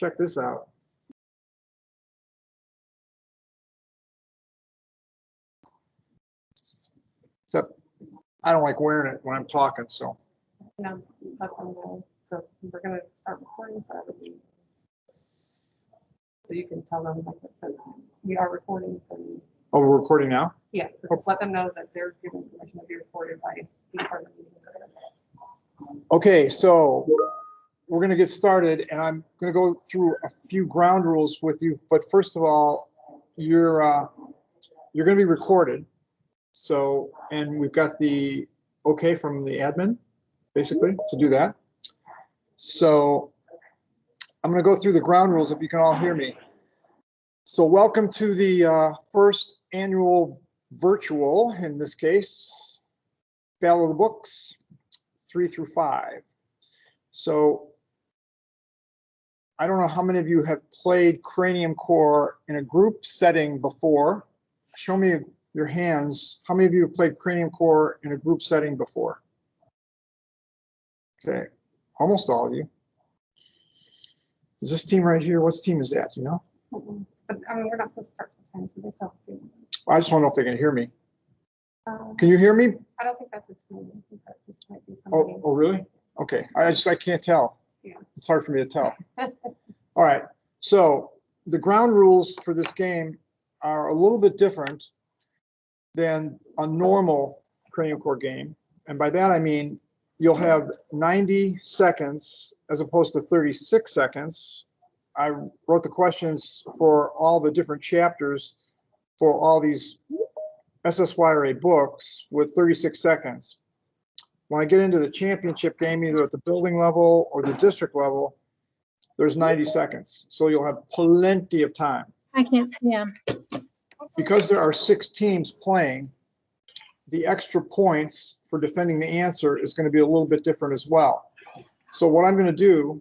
check this out. Except I don't like wearing it when I'm talking, so. No, let them know. So we're gonna start recording, so everybody, so you can tell them, like I said, we are recording, so. Oh, we're recording now? Yeah, so just let them know that they're given permission to be recorded by being part of the meeting. Okay, so we're going to get started, and I'm going to go through a few ground rules with you. But first of all, you're going to be recorded. So, and we've got the okay from the admin, basically, to do that. So I'm going to go through the ground rules if you can all hear me. So welcome to the first annual virtual, in this case, Battle of the Books, 3 through 5. So I don't know how many of you have played Cranium Core in a group setting before. Show me your hands. How many of you have played Cranium Core in a group setting before? Okay, almost all of you. Is this team right here? What team is that, you know? But I mean, we're not supposed to start the time, so they still have to. I just want to know if they can hear me. Can you hear me? I don't think that's a team. I think that just might be somebody. Oh, really? Okay, I can't tell. Yeah. It's hard for me to tell. All right, so the ground rules for this game are a little bit different than a normal Cranium Core game. And by that, I mean, you'll have 90 seconds as opposed to 36 seconds. I wrote the questions for all the different chapters for all these SSYRA books with 36 seconds. When I get into the championship game, either at the building level or the district level, there's 90 seconds. So you'll have plenty of time. I can't see him. Because there are 6 teams playing, the extra points for defending the answer is going to be a little bit different as well. So what I'm going to do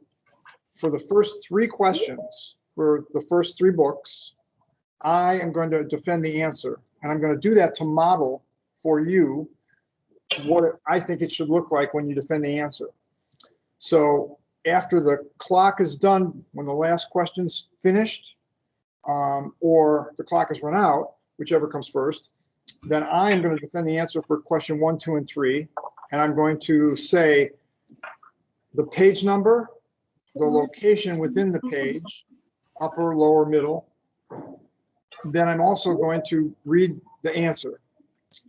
for the first 3 questions, for the first 3 books, I am going to defend the answer. And I'm going to do that to model for you what I think it should look like when you defend the answer. So after the clock is done, when the last question's finished, or the clock has run out, whichever comes first, then I am going to defend the answer for question 1, 2, and 3. And I'm going to say the page number, the location within the page, upper, lower, middle. Then I'm also going to read the answer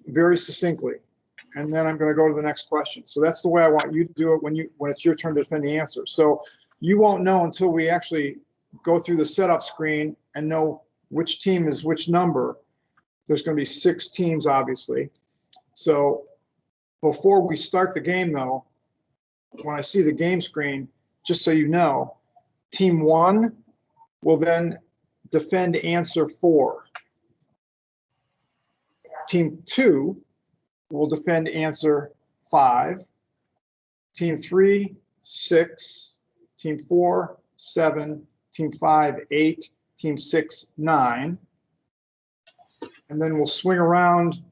very succinctly. And then I'm going to go to the next question. So that's the way I want you to do it when it's your turn to defend the answer. So you won't know until we actually go through the setup screen and know which team is which number. There's going to be 6 teams, obviously. So before we start the game, though, when I see the game screen, just so you know, team 1 will then defend answer 4. Team 2 will defend answer 5. Team 3, 6. Team 4, 7. Team 5, 8. Team 6, 9. And then we'll swing around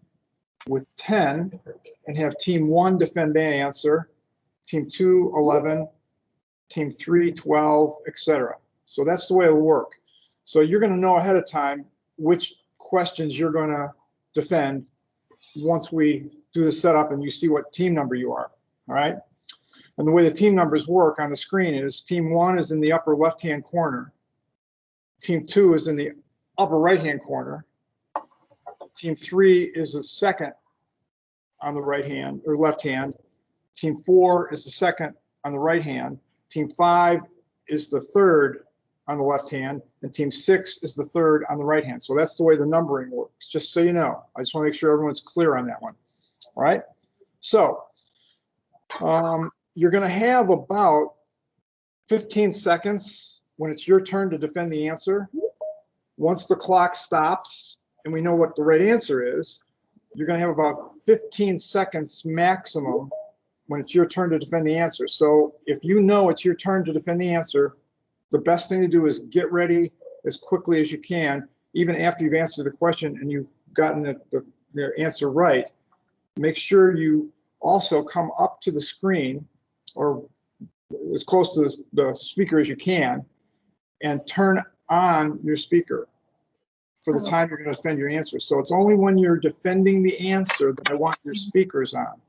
with 10 and have team 1 defend that answer, team 2, 11, team 3, 12, etc. So that's the way it'll work. So you're going to know ahead of time which questions you're going to defend once we do the setup and you see what team number you are. All right. And the way the team numbers work on the screen is team 1 is in the upper left-hand corner. Team 2 is in the upper right-hand corner. Team 3 is the second on the right hand or left hand. Team 4 is the second on the right hand. Team 5 is the third on the left hand, and team 6 is the third on the right hand. So that's the way the numbering works, just so you know. I just want to make sure everyone's clear on that one. All right. So you're going to have about 15 seconds when it's your turn to defend the answer. Once the clock stops and we know what the right answer is, you're going to have about 15 seconds maximum when it's your turn to defend the answer. So if you know it's your turn to defend the answer, the best thing to do is get ready as quickly as you can, even after you've answered the question and you've gotten the answer right. Make sure you also come up to the screen or as close to the speaker as you can and turn on your speaker for the time you're going to defend your answer. So it's only when you're defending the answer that I want your speakers on.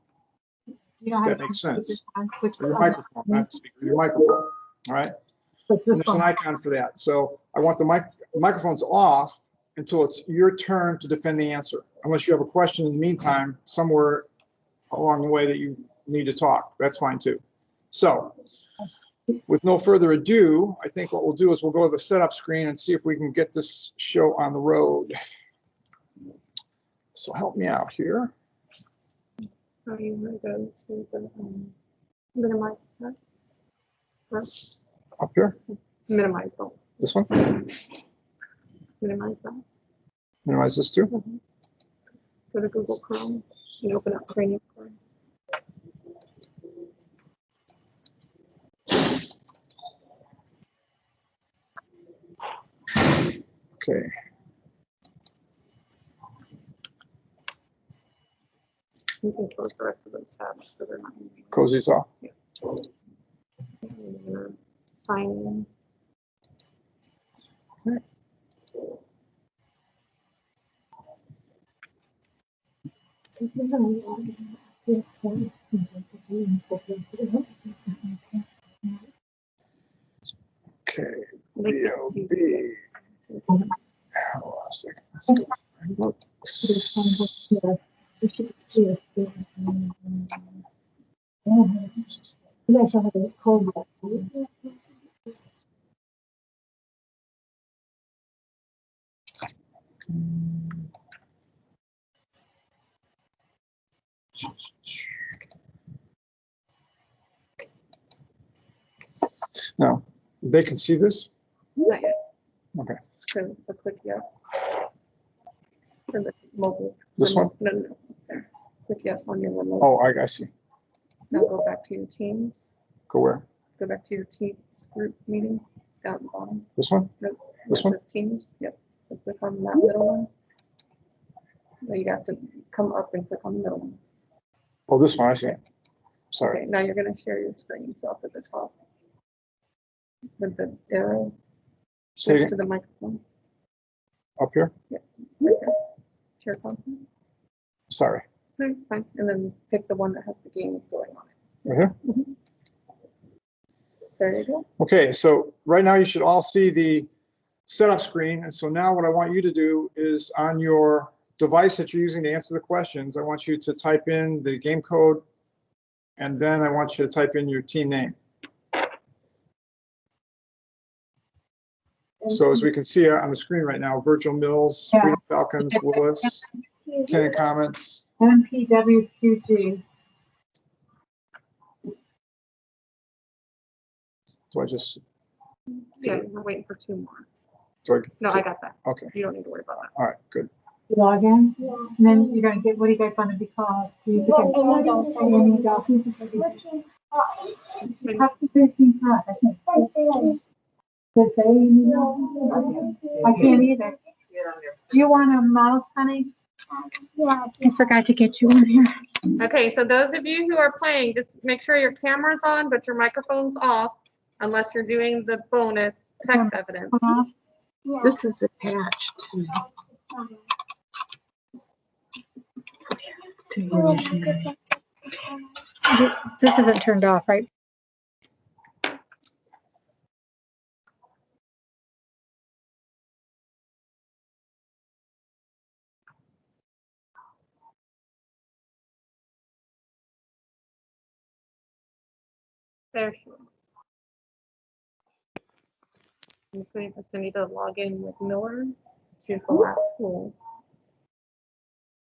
If that makes sense. Or your microphone, not speaker, your microphone. All right. And there's an icon for that. So I want the microphones off until it's your turn to defend the answer. Unless you have a question in the meantime, somewhere along the way that you need to talk. That's fine too. So with no further ado, I think what we'll do is we'll go to the setup screen and see if we can get this show on the road. So help me out here. Are you going to go to the minimize that? First, Up here, minimize that. this one. Minimize that. Minimize this too. Go to Google Chrome and open up Cranium Core. Okay. You can close the rest of those tabs so they're not moving. Cozy's off. Sign in. Okay. Okay. VLB. Hold on a second. Let's go. Now, they can see this? Not yet. Okay. So click yes. For the mobile. This one? No. There. Click yes on your remote. Oh, I see. Now go back to your Teams. Go where? Go back to your Teams group meeting down at the bottom. This one? Nope. This Where one? it says Teams. Yep. So click on that middle one. Now you have to come up and click on the middle one. Oh, this one, I see. Sorry. Okay, now you're going to share your screen. So up at the top with the arrow Say next it to the microphone. up here? Right there. Share content. Sorry. Okay, fine. And then pick the one that has the game going on it. Right here? There you go. Okay, so right now you should all see the setup screen. And so now what I want you to do is on your device that you're using to answer the questions, I want you to type in the game code, and then I want you to type in your team name. So as we can see on the screen right now, Virgil Mills, Freedom Falcons, Willis, Canon Comets. MPWQG. So I just, Yeah, we're waiting for 2 more. so I, No, I got that. okay, You don't need to worry about that. all right, good. Log in, and then you're gonna get, what do you guys wanna be called? Do you think Top to 13 top, I think. Does they, I can't either. Do you want a mouse, honey? I forgot to get you on here. Okay, so those of you who are playing, just make sure your camera's on, but your microphone's off, unless you're doing the bonus text evidence. This is attached to your machine. This isn't turned off, right? There she is. I'm waiting for Cindy to log in with Miller. She's the last school.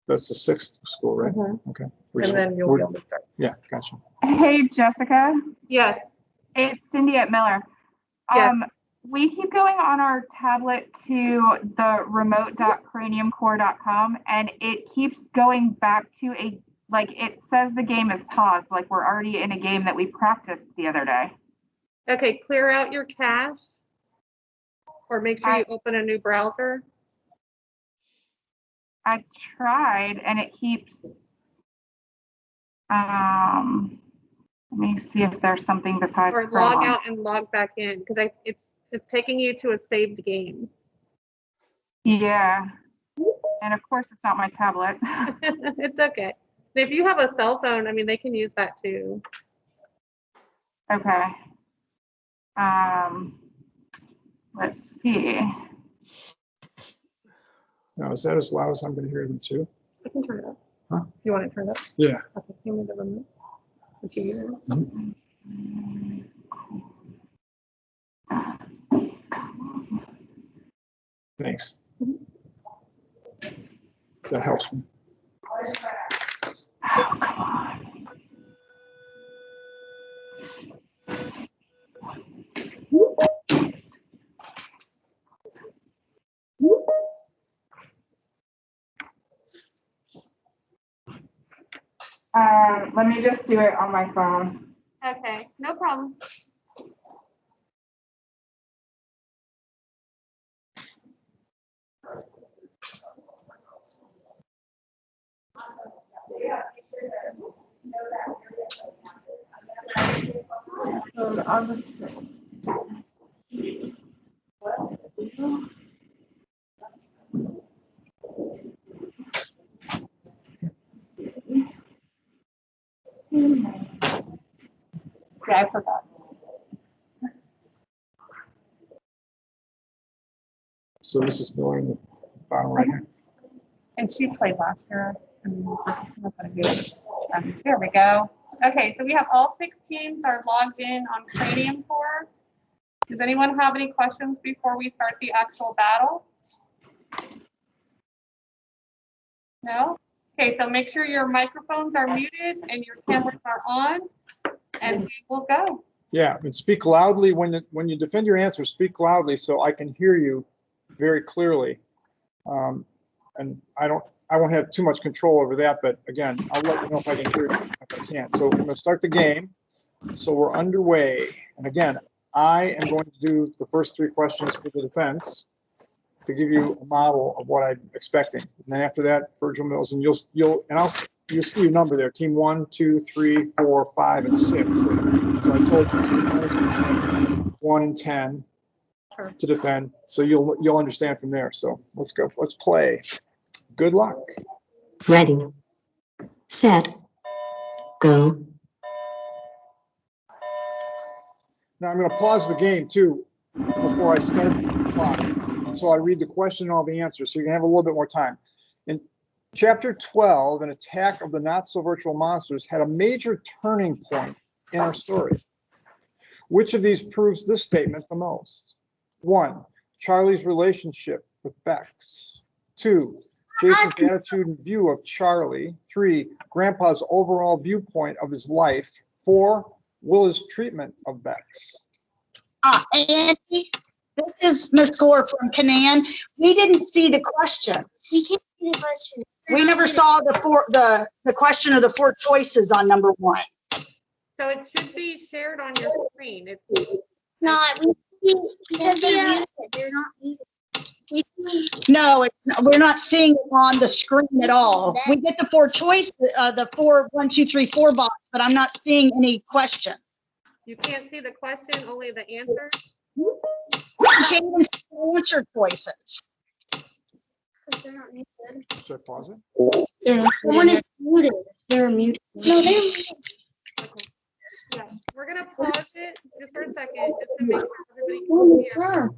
That's the 6th school, right? Mhm. Okay. And then you'll be able to start. Yeah, gotcha. Hey, Jessica. Yes, It's Cindy at Miller. yes. We keep going on our tablet to the remote.craniumcore.com and it keeps going back to it says the game is paused, like we're already in a game that we practiced the other day. Okay, clear out your cache. Or make sure you open a new browser. I tried and it keeps, let me see if there's something besides Or Chrome. log out and log back in, because it's It's taking you to a saved game. Yeah. And of course, it's not my tablet. It's okay. If you have a cell phone, I mean, they can use that too. Okay. Let's see. Now, is that as loud as I'm going to hear them too? I can turn it up. Huh? You want it turned up? Yeah. Okay, give me the remote. The TV remote. Thanks. That helps me. Oh, come on. Let me just do it on my phone. Okay, no problem. On the screen. Yeah, I forgot. So this is Miller in the bottom right here. And she played last year. And that's what I do. There we go. Okay, so we have all 6 teams are logged in on Cranium Core. Does anyone have any questions before we start the actual battle? No? Okay, so make sure your microphones are muted and your cameras are on, and we will go. Yeah, and speak loudly when you defend your answer. Speak loudly so I can hear you very clearly. And I won't have too much control over that, but again, I'll let you know if I can hear you, if I can't. So I'm going to start the game. So we're underway, and again, I am going to do the first 3 questions for the defense to give you a model of what I'm expecting. And then after that, Virgil Mills, and you'll see your number there, team 1, 2, 3, 4, 5, and 6. So I told you team 1 is going to have 1 and 10 to defend. So you'll understand from there. So let's go. Let's play. Good luck. Ready, set, go. Now I'm going to pause the game too before I start the clock until I read the question and all the answers, so you can have a little bit more time. In Chapter 12, an attack of the not-so-virtual monsters had a major turning point in our story. Which of these proves this statement the most? 1, Charlie's relationship with Bex. 2, Jason's attitude and view of Charlie. 3, Grandpa's overall viewpoint of his life. 4, Willa's treatment of Bex. Andy, this is Ms. Gore from Canaan. We didn't see the questions. We can't see the question. We never saw the question of the 4 choices on number 1. So it should be shared on your screen. It's Not, we see, because they're muted, they're not muted. No, we're not seeing it on the screen at all. We get the 4 choices, the 4, 1, 2, 3, 4 box, but I'm not seeing any question. You can't see the question, only the answers. You can't even see the answer choices. Because they're not muted. Should I pause it? The one is muted. They're muted. No, they're muted. Okay. Yeah, we're gonna pause it just for a second, just to make sure everybody can hear.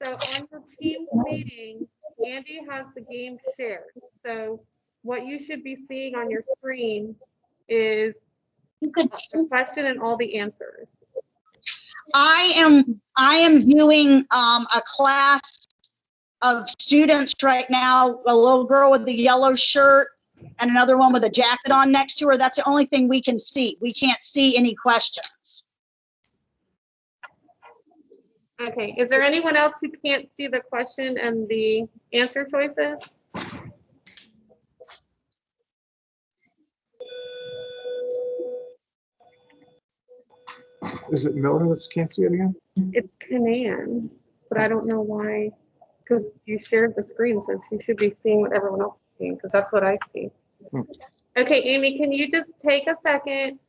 So on your team's meeting, Andy has the game shared. So what you should be seeing on your screen is You could, the question and all the answers. I am viewing a class of students right now, a little girl with the yellow shirt and another one with a jacket on next to her. That's the only thing we can see. We can't see any questions. Okay, is there anyone else who can't see the question and the answer choices? Is it Miller that can't see it again? It's Canaan, but I don't know why, because you shared the screen, so she should be seeing what everyone else is seeing, because that's what I see. Okay, Amy, can you just take a second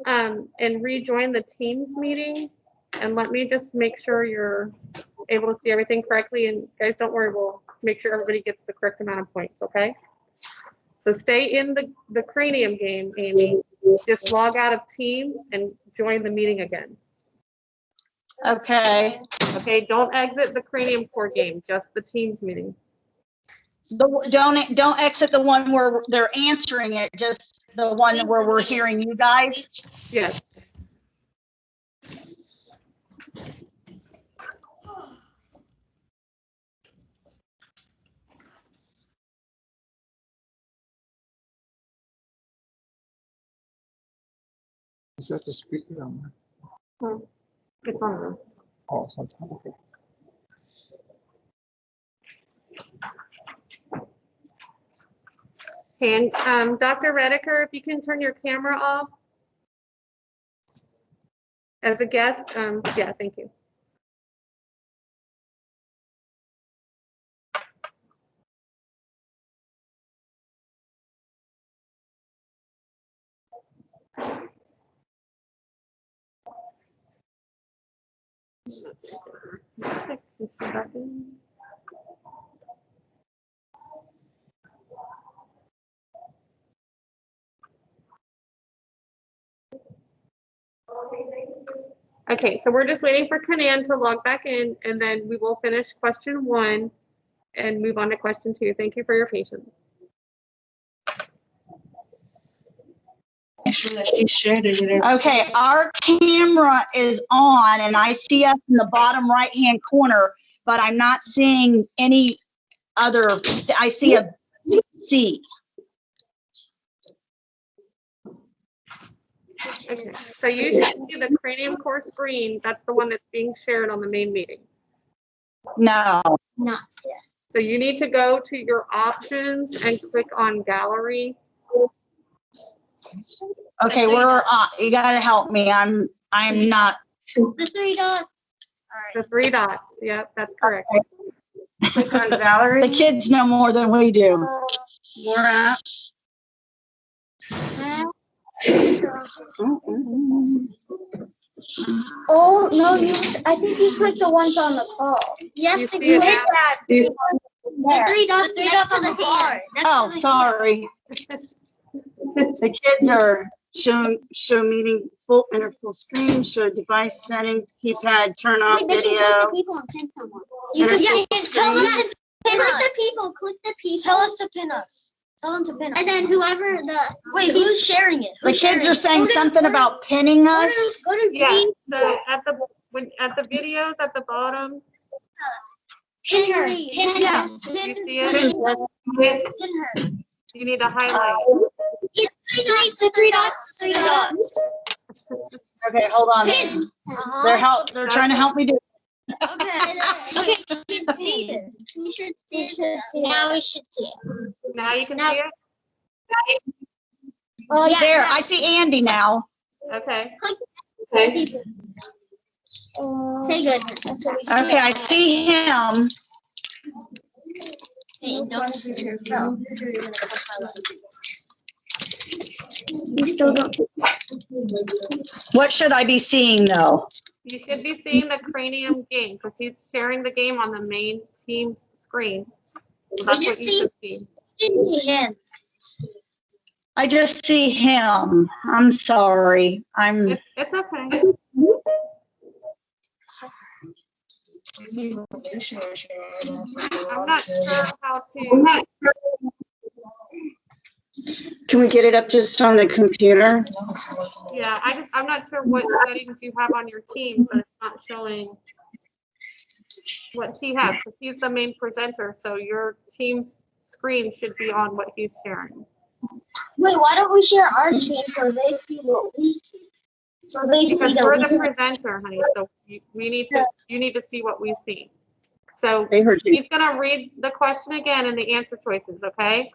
and rejoin the Teams meeting? And let me just make sure you're able to see everything correctly. And guys, don't worry, we'll make sure everybody gets the correct amount of points, okay? So stay in the cranium game, Amy. Just log out of Teams and join the meeting again. Okay. Okay, don't exit the cranium core game, just the Teams meeting. Don't exit the one where they're answering it, just the one where we're hearing you guys. Yes. Is that the speaker on? It's on there. Oh, it's on top. Okay. And Dr. Rediker, if you can turn your camera off as a guest, yeah, thank you. Okay, so we're just waiting for Kanan to log back in, and then we will finish question 1 and move on to question 2. Thank you for your patience. Okay, our camera is on and I see us in the bottom right-hand corner, but I'm not seeing any other, I see a C. Okay, so you should see the cranium core screen. That's the one that's being shared on the main meeting. No. Not yet. So you need to go to your options and click on gallery. Okay, you gotta help me. I'm not. The 3 dots. The 3 dots. Yep, that's correct. Click on Valerie. The kids know more than we do. More apps. Oh, no, I think you clicked the ones on the call. You have You to see it click now? that. The 3 dots, on the card. Oh, sorry. The kids are show meeting full full screen, show device settings, keypad, turn off video. You Enter can full tell them screen. to pin us. Click the people. Tell us to pin us. Tell them to pin us. And then whoever wait, who's sharing it? The kids are saying something about pinning us. Go to Yeah, green. so at the videos at the bottom, Pin her. Pin yeah, her. you see it? Pin her. You need to highlight. The 3 dots. 3 dots. Okay, hold on. Pin. They're trying to help me do. Okay. Okay. You see it. You should see it. Now we should see it. Now you can see it? Oh, yeah. There, I see Andy now. Okay. Okay, good. That's what we see. Okay, I see him. Hey, don't no. You still don't. What should I be seeing though? You should be seeing the cranium game because he's sharing the game on the main Teams screen. So that's what you should see. Yeah. I just see him. I'm sorry. It's okay. I'm not sure how to. Can we get it up just on the computer? Yeah, I'm not sure what settings you have on your Teams, but it's not showing what he has because he's the main presenter. So your Teams screen should be on what he's sharing. Wait, why don't we share our screen so they see what we see? So they Because see we're the the. presenter, honey. So you need to see what we see. So They heard you. he's gonna read the question again and the answer choices, okay?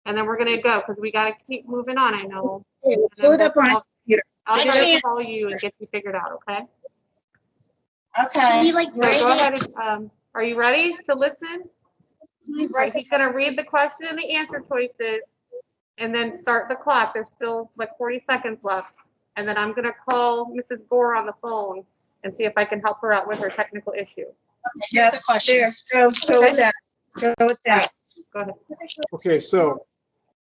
And then we're gonna go because we gotta keep moving on. I know. And then Pull it up on the computer. I'll I just can't. call you and get you figured out, okay? Okay. We like So write go it. ahead and, are you ready to listen? Right, he's gonna read the question and the answer choices and then start the clock. There's still like 40 seconds left. And then I'm gonna call Mrs. Gore on the phone and see if I can help her out with her technical issue. Yeah, the question. Go with that. Go with that. Go ahead. Okay, so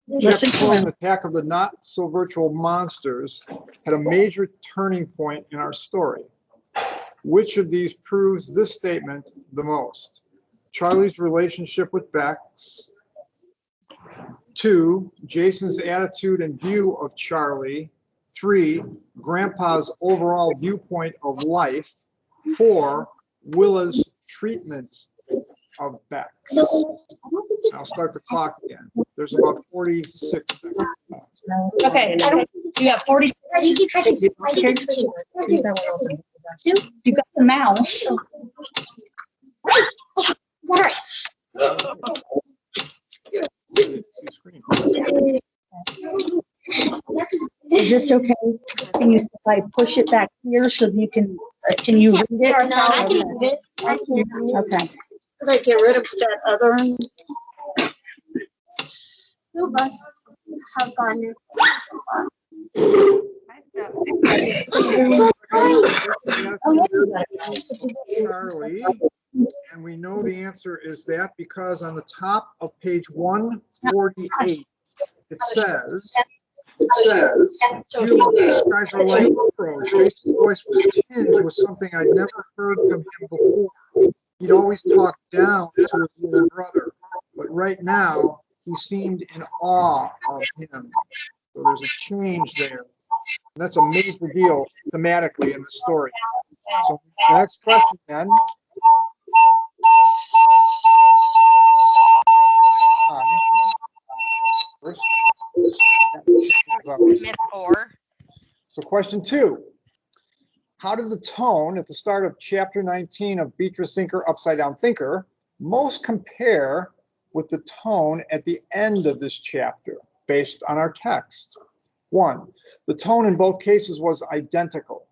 Listen Chapter to 12, him. Attack of the Not So Virtual Monsters, had a major turning point in our story. Which of these proves this statement the most? Charlie's relationship with Bex. 2, Jason's attitude and view of Charlie. 3, Grandpa's overall viewpoint of life. 4, Willa's treatment of Bex. I'll start the clock again. There's about 46 seconds left. Okay, you got 40, you got the mouse. See screen. Is this okay? Can you, if I push it back here so you can you read it? No, I can read it. I can read it. Okay. Could I get rid of that other? Two of us have gone. Charlie, and we know the answer is that because on the top of page 148, it says, you guys are like pros. Jason's voice was tinged with something I'd never heard from him before. He'd always talked down to his little brother, but right now he seemed in awe of him. So there's a change there. And that's a major deal thematically in the story. So the next question then. First. Miss Orr. So question 2. How did the tone at the start of chapter 19 of Beatrice Thinker, Upside Down Thinker most compare with the tone at the end of this chapter based on our text? 1, the tone in both cases was identical.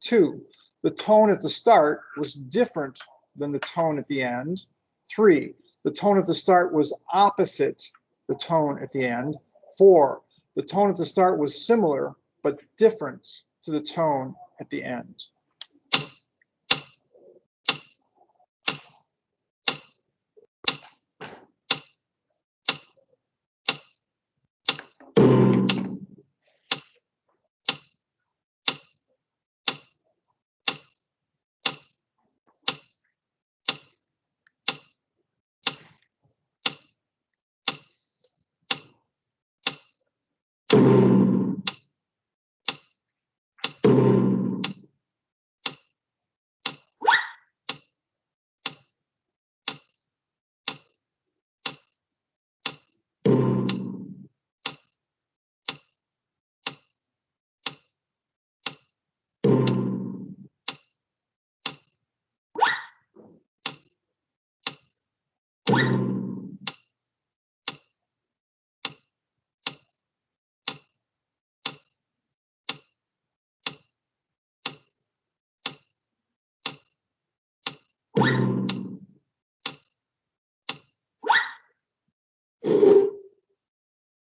2, the tone at the start was different than the tone at the end. 3, the tone at the start was opposite the tone at the end. 4, the tone at the start was similar but different to the tone at the end.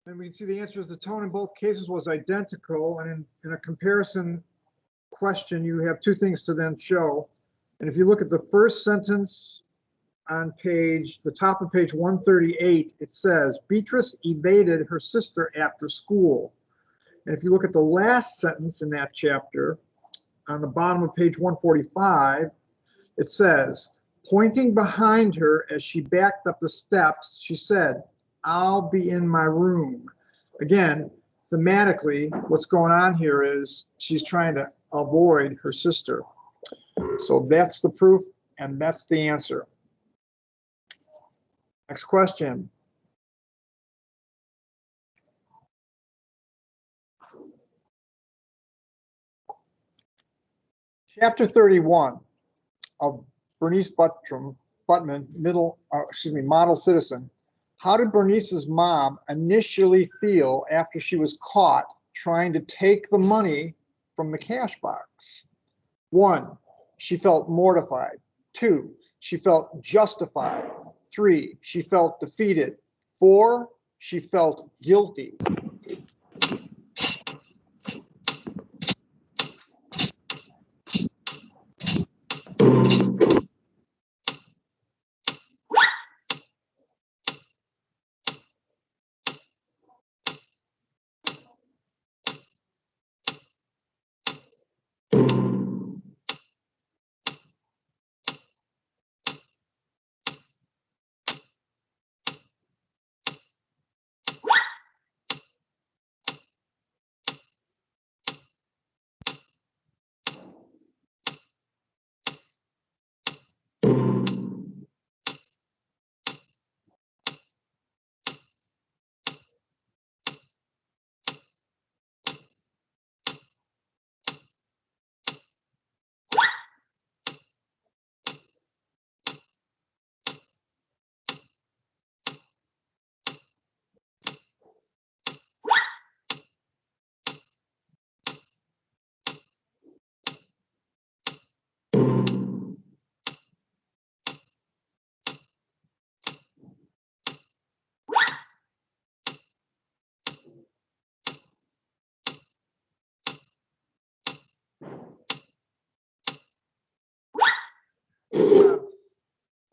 And we can see the answer is the tone in both cases was identical. And in a comparison question, you have 2 things to then show. And if you look at the first sentence on the top of page 138, it says, Beatrice evaded her sister after school. And if you look at the last sentence in that chapter, on the bottom of page 145, it says, pointing behind her as she backed up the steps, she said, I'll be in my room. Again, thematically, what's going on here is she's trying to avoid her sister. So that's the proof, and that's the answer. Next question. Chapter 31 of Bernice Buttman, Model Citizen. How did Bernice's mom initially feel after she was caught trying to take the money from the cash box? 1, she felt mortified. 2, she felt justified. 3, she felt defeated. 4, she felt guilty.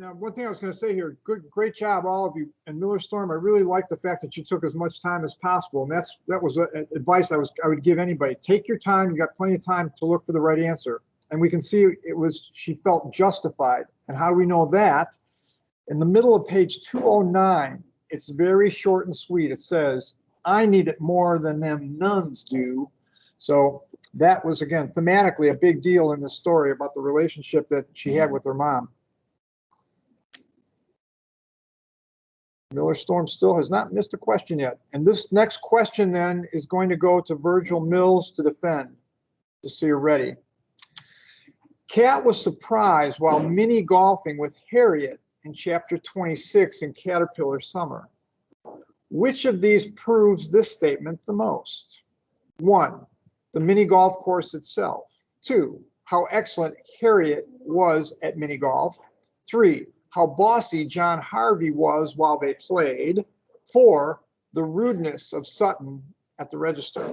Now, one thing I was going to say here, great job, all of you. And Miller Storm, I really like the fact that you took as much time as possible. And that was advice I would give anybody. Take your time. You got plenty of time to look for the right answer. And we can see she felt justified. And how do we know that? In the middle of page 209, it's very short and sweet. It says, I need it more than them nuns do. So that was, again, thematically a big deal in this story about the relationship that she had with her mom. Miller Storm still has not missed a question yet. And this next question then is going to go to Virgil Mills to defend, just so you're ready. Kat was surprised while mini golfing with Harriet in chapter 26 in Caterpillar Summer. Which of these proves this statement the most? 1, the mini golf course itself. 2, how excellent Harriet was at mini golf. 3, how bossy John Harvey was while they played. 4, the rudeness of Sutton at the register.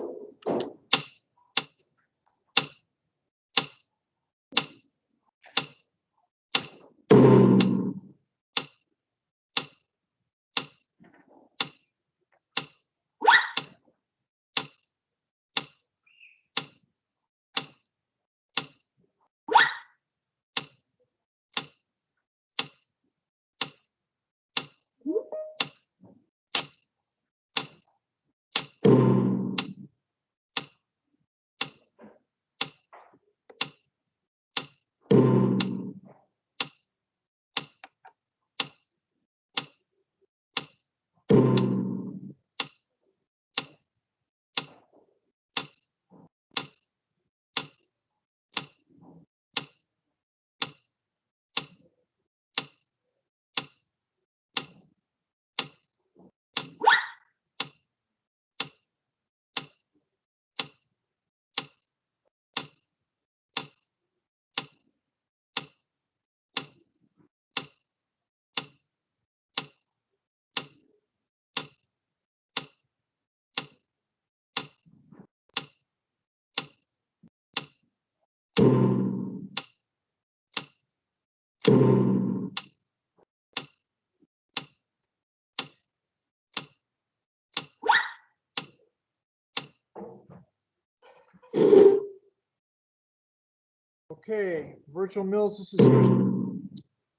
Okay, Virgil Mills,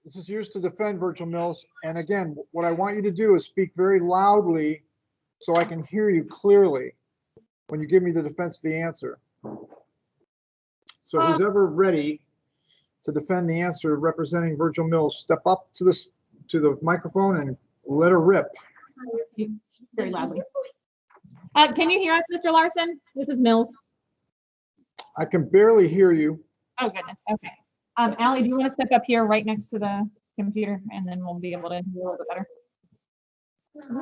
this is yours to defend, Virgil Mills. And again, what I want you to do is speak very loudly so I can hear you clearly when you give me the defense of the answer. So who's ever ready to defend the answer representing Virgil Mills, step up to the microphone and let her rip. Very loudly. Can you hear us, Mr. Larson? This is Mills. I can barely hear you. Oh, goodness. Okay. Allie, do you want to step up here right next to the computer, and then we'll be able to hear a little bit better.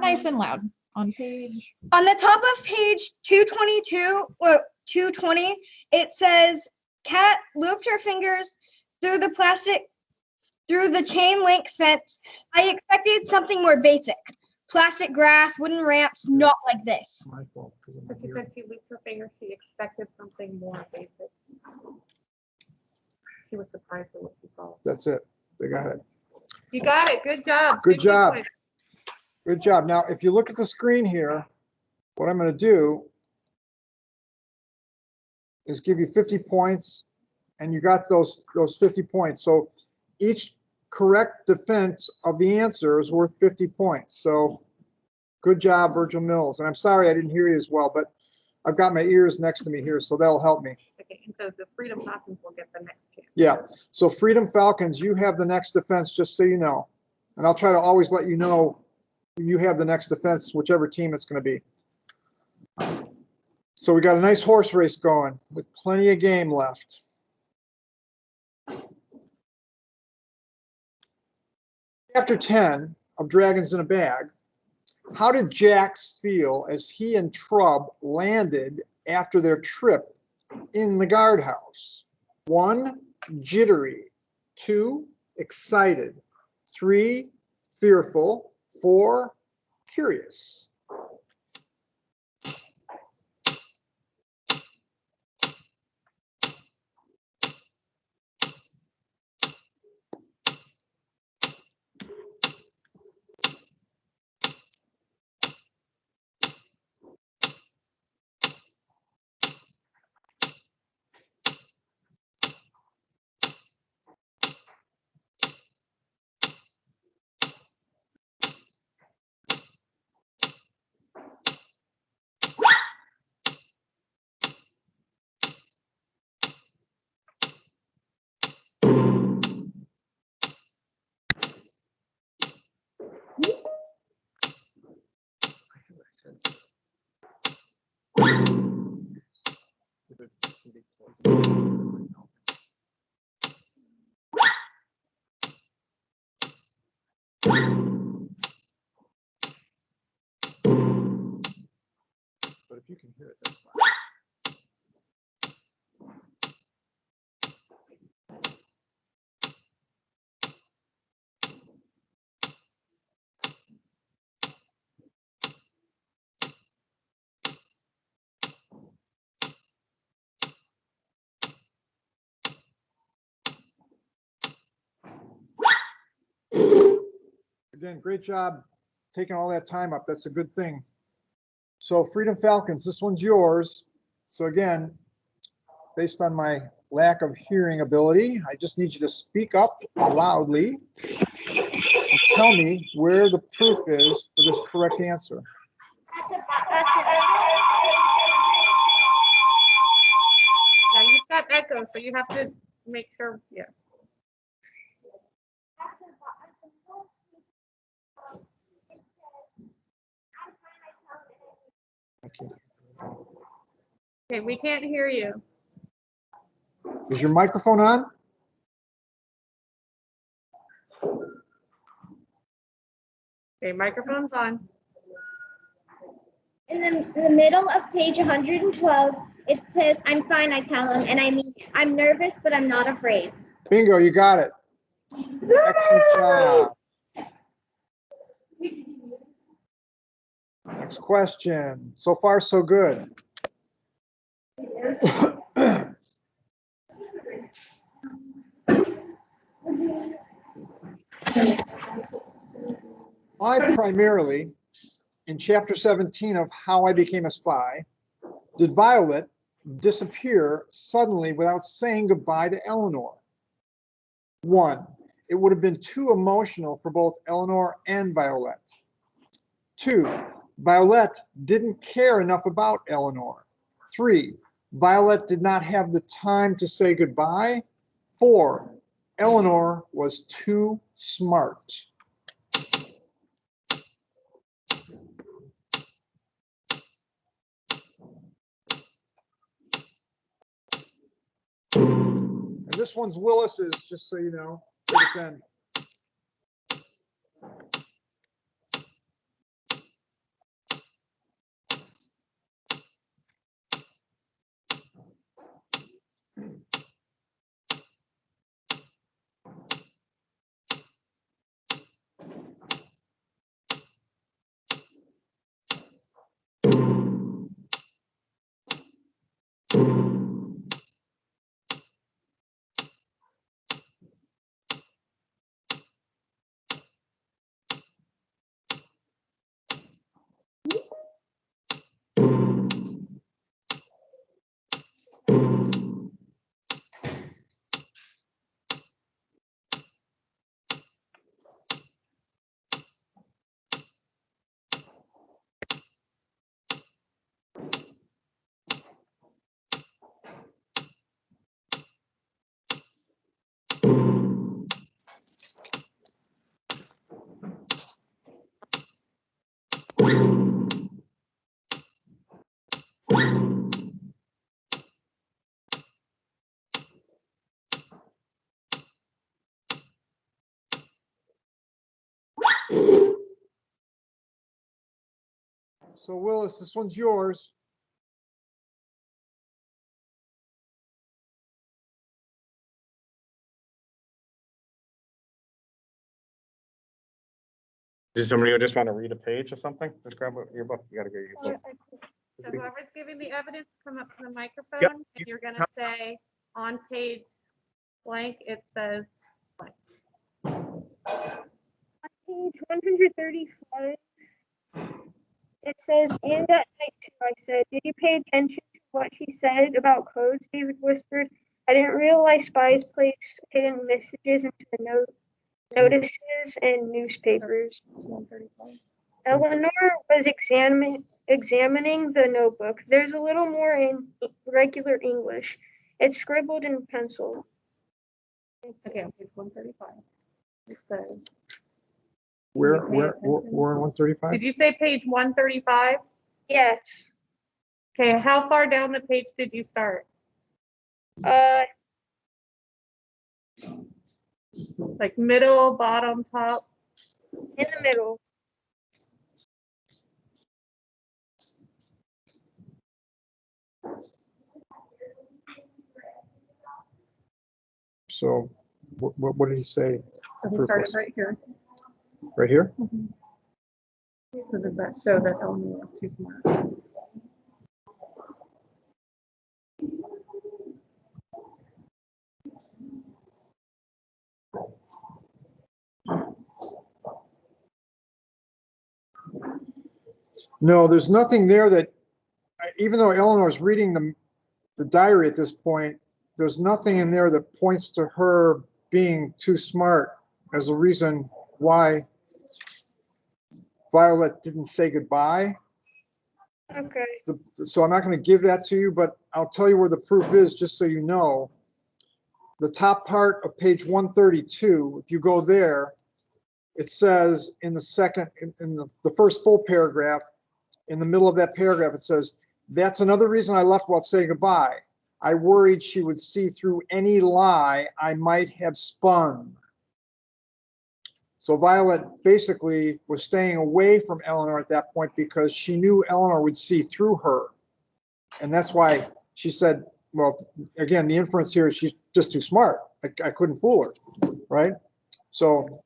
Nice and loud. On the top of page 222 or 220, it says Kat looped her fingers through the chain link fence. I expected something more basic. Plastic grass, wooden ramps, not like this. My fault, 'cause I'm But she here. said she looped her finger, she expected something more basic. She was surprised at what she saw. That's it. They got it. You got it, good job. Good 50 job. points. Good job. Now, if you look at the screen here, what I'm going to do is give you 50 points, and you got those 50 points. So each correct defense of the answer is worth 50 points. So good job, Virgil Mills. And I'm sorry I didn't hear you as well, but I've got my ears next to me here, so that'll help me. Okay, and so the Freedom Falcons will get the next chance. Yeah, so Freedom Falcons, you have the next defense, just so you know. And I'll try to always let you know you have the next defense, whichever team it's going to be. So we got a nice horse race going with plenty of game left. Chapter 10 of Dragons in a Bag. How did Jax feel as he and Trub landed after their trip in the guardhouse? 1, jittery. 2, excited. 3, fearful. 4, curious. But if you can hear it, that's fine. Again, great job taking all that time up. That's a good thing. So Freedom Falcons, this one's yours. So again, based on my lack of hearing ability, I just need you to speak up loudly and tell me where the proof is for this correct answer. Now you've got echo, so you have to make sure, yeah. Okay. Okay, we can't hear you. Is your microphone on? Okay, microphone's on. In the middle of page 112, it says, I'm fine, I tell him, and I mean, I'm nervous, but I'm not afraid. Bingo, you got it. Excellent job. Next question. So far, so good. I primarily, in chapter 17 of How I Became a Spy, did Violet disappear suddenly without saying goodbye to Eleanor? 1, it would have been too emotional for both Eleanor and Violet. 2, Violet didn't care enough about Eleanor. 3, Violet did not have the time to say goodbye. 4, Eleanor was too smart. And this one's Willis's, just so you know, to defend. So Willis, this one's yours. Does somebody just want to read a page or something? Just grab your book. You gotta get your book. So whoever's giving the evidence, come up to the microphone Yep. and you're gonna say on page blank, it says blank. Page 135. It says, and at night too, I said, did you pay attention to what she said about codes? David whispered. I didn't realize spies place hidden messages into the notices and newspapers. 135. Eleanor was examining the notebook. There's a little more in regular English. It's scribbled in pencil. Okay, on page 135. It says, We're pay attention? on 135. did you say page 135? Yes. Okay, how far down the page did you start? Like middle, bottom, top? In the middle. So what did he say? So he Proof started was- right here. Right here? So does that show that Eleanor was too smart? No, there's nothing there that, even though Eleanor's reading the diary at this point, there's nothing in there that points to her being too smart as a reason why Violet didn't say goodbye. Okay. So I'm not going to give that to you, but I'll tell you where the proof is, just so you know. The top part of page 132, if you go there, it says in the second, in the first full paragraph, in the middle of that paragraph, it says, that's another reason I left without saying goodbye. I worried she would see through any lie I might have spun. So Violet basically was staying away from Eleanor at that point because she knew Eleanor would see through her. And that's why she said, well, again, the inference here is she's just too smart. I couldn't fool her, right? So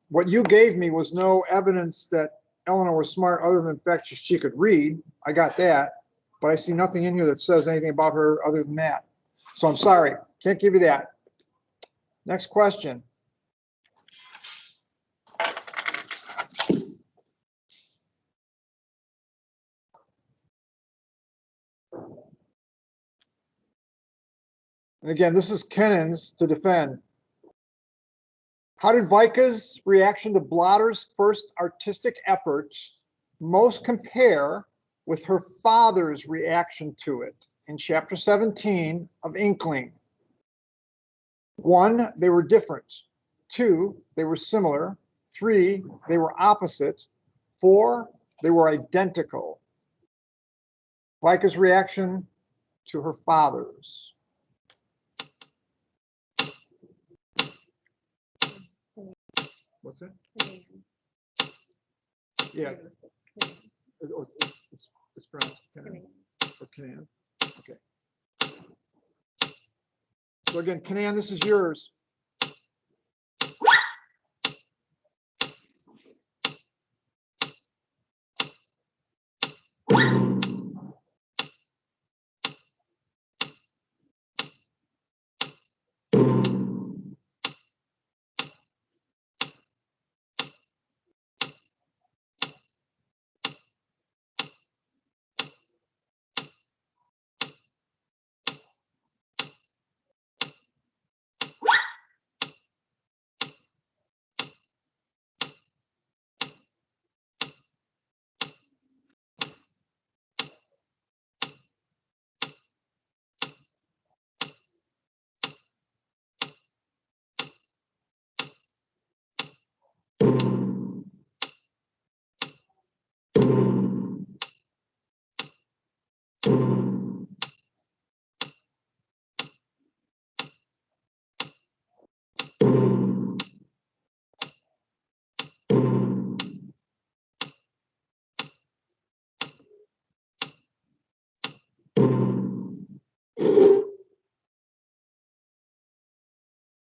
what you gave me was no evidence that Eleanor was smart other than the fact she could read. I got that, but I see nothing in here that says anything about her other than that. So I'm sorry, can't give you that. Next question. And again, this is Kennan's to defend. How did Vika's reaction to Blotter's first artistic efforts most compare with her father's reaction to it in chapter 17 of Inkling? 1, they were different. 2, they were similar. 3, they were opposite. 4, they were identical. Vika's reaction to her father's. What's it? Yeah. It's pronounced Canaan. Or Canaan. Okay. So again, Canaan, this is yours.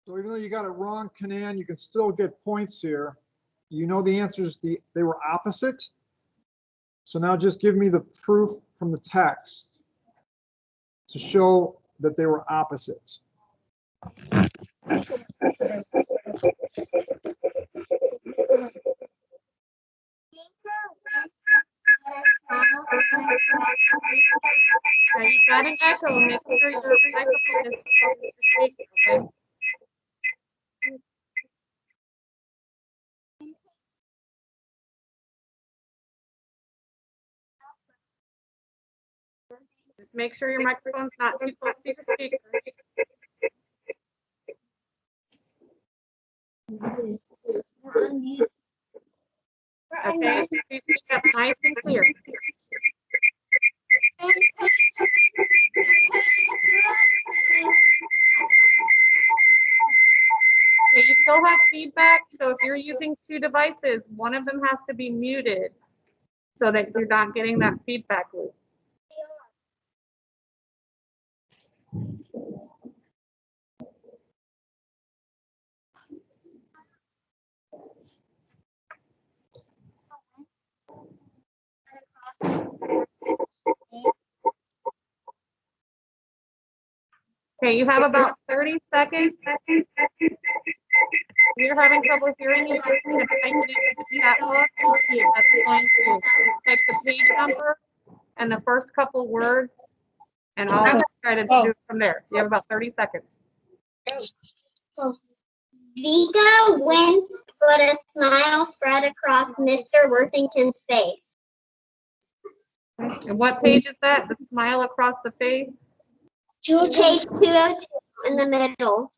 So even though you got it wrong, Canan, you can still get points here. You know the answers, they were opposite. So now just give me the proof from the text to show that they were opposite. Now you've got an echo. Make sure your microphone is close to your speaker, okay? Just make sure your microphone's not too close to your speaker. Okay, so you speak up nice and clear. Okay, you still have feedback, so if you're using two devices, one of them has to be muted so that you're not getting that feedback loop. Okay, you have about 30 seconds. If you're having trouble hearing you, you can type it into the chat box. That's fine too. Just type the page number and the first couple words, and I'll try to do it from there. You have about 30 seconds. Vika winced, but a smile spread across Mr. Worthington's face. And what page is that? The smile across the face? Page 202 in the middle.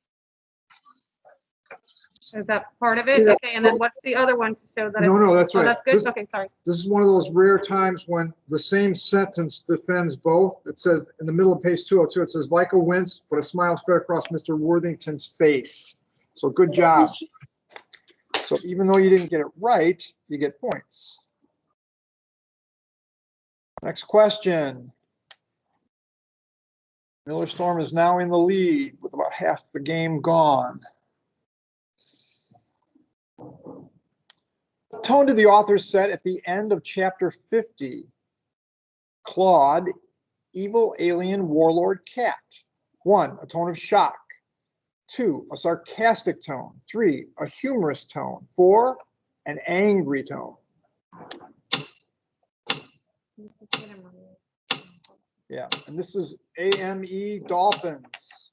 Is that part of it? Okay, and then what's the other one to show that? No, that's Oh, right. that's good. This- Okay, sorry. This is one of those rare times when the same sentence defends both. It says in the middle of page 202, it says Vika winced, but a smile spread across Mr. Worthington's face. So good job. So even though you didn't get it right, you get points. Next question. Miller Storm is now in the lead with about half the game gone. What tone did the author set at the end of chapter 50? Claude, evil alien warlord cat. 1, a tone of shock. 2, a sarcastic tone. 3, a humorous tone. 4, an angry tone. Yeah, and this is AME Dolphins.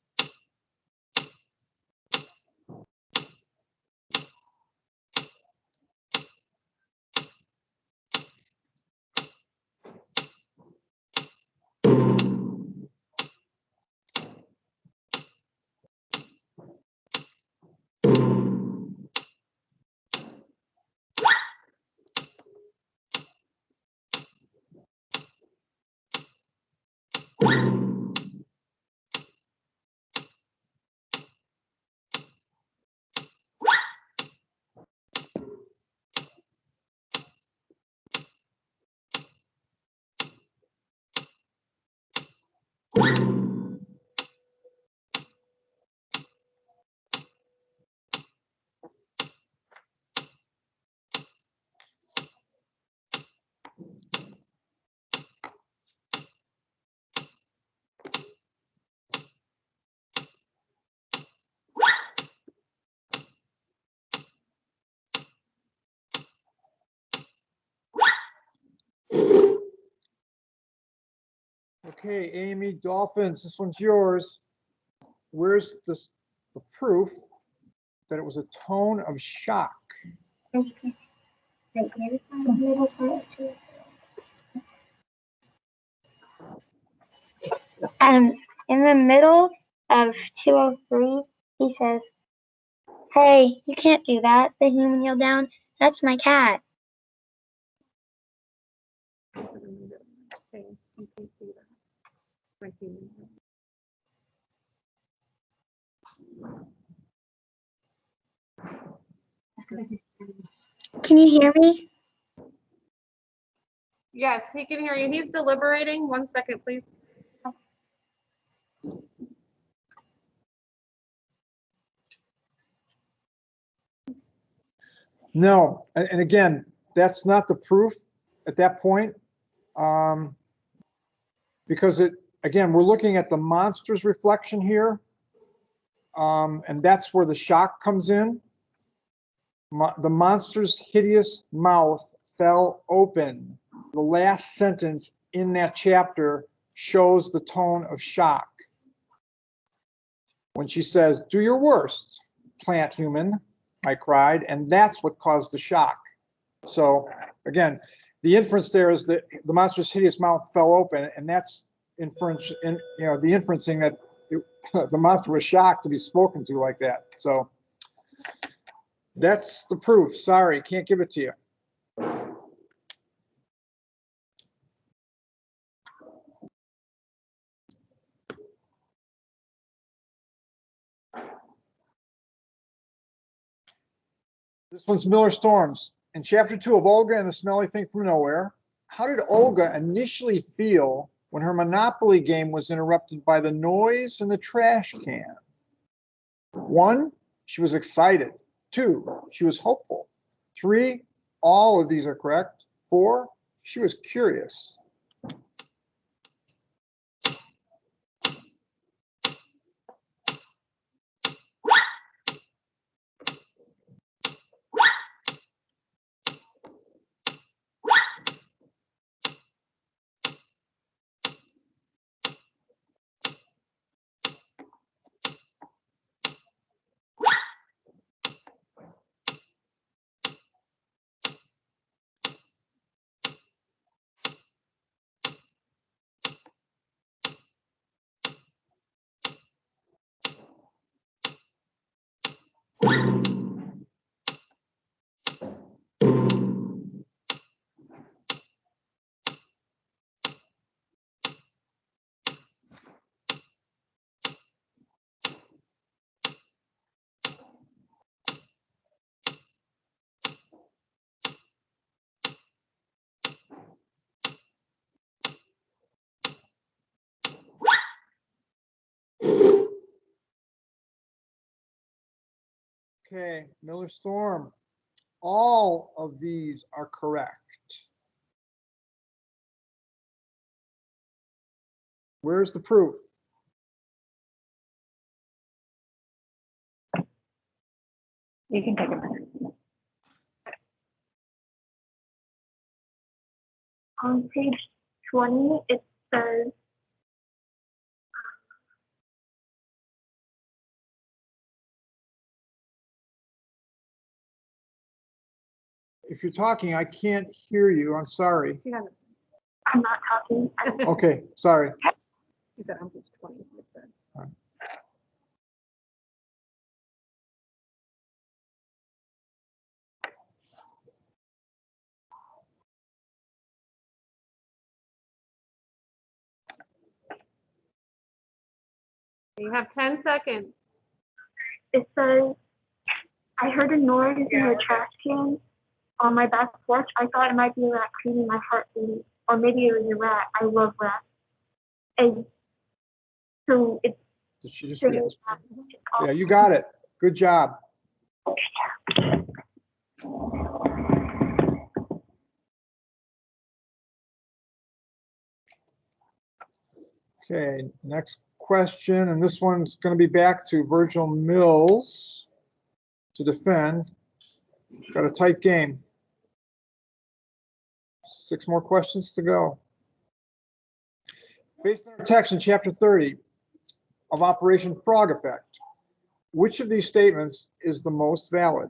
Okay, AME Dolphins, this one's yours. Where's the proof that it was a tone of shock? In the middle of 203, he says, "Hey, you can't do that." The human yelled down, "That's my cat." Can you hear me? Yes, he can hear you. He's deliberating. 1 second, please. No, and again, that's not the proof at that point. Because again, we're looking at the monster's reflection here. And that's where the shock comes in. The monster's hideous mouth fell open. The last sentence in that chapter shows the tone of shock. When she says, "Do your worst, plant human," I cried, and that's what caused the shock. So again, the inference there is that the monster's hideous mouth fell open, and that's inference, the inferencing that the monster was shocked to be spoken to like that. So that's the proof. Sorry, can't give it to you. This one's Miller Storms. In chapter 2 of Olga and the Smelly Thing from Nowhere, how did Olga initially feel when her Monopoly game was interrupted by the noise in the trash can? 1, she was excited. 2, she was hopeful. 3, all of these are correct. 4, she was curious. Okay, Miller Storm. All of these are correct. Where's the proof? You can take a minute. On page 20, it says, If you're talking, I can't hear you. I'm sorry. I'm not talking. Okay, sorry. She said on page 20, it says. You have 10 seconds. It says, I heard a noise in the trash can on my back porch. I thought it might be a rat cleaning my heartbeat, or maybe it was a rat. I love rats. And so it's Did she just read this? Yeah, you got it. Good job. Okay, next question, and this one's going to be back to Virgil Mills to defend. Got a tight game. 6 more questions to go. Based on our text in chapter 30 of Operation Frog Effect, which of these statements is the most valid?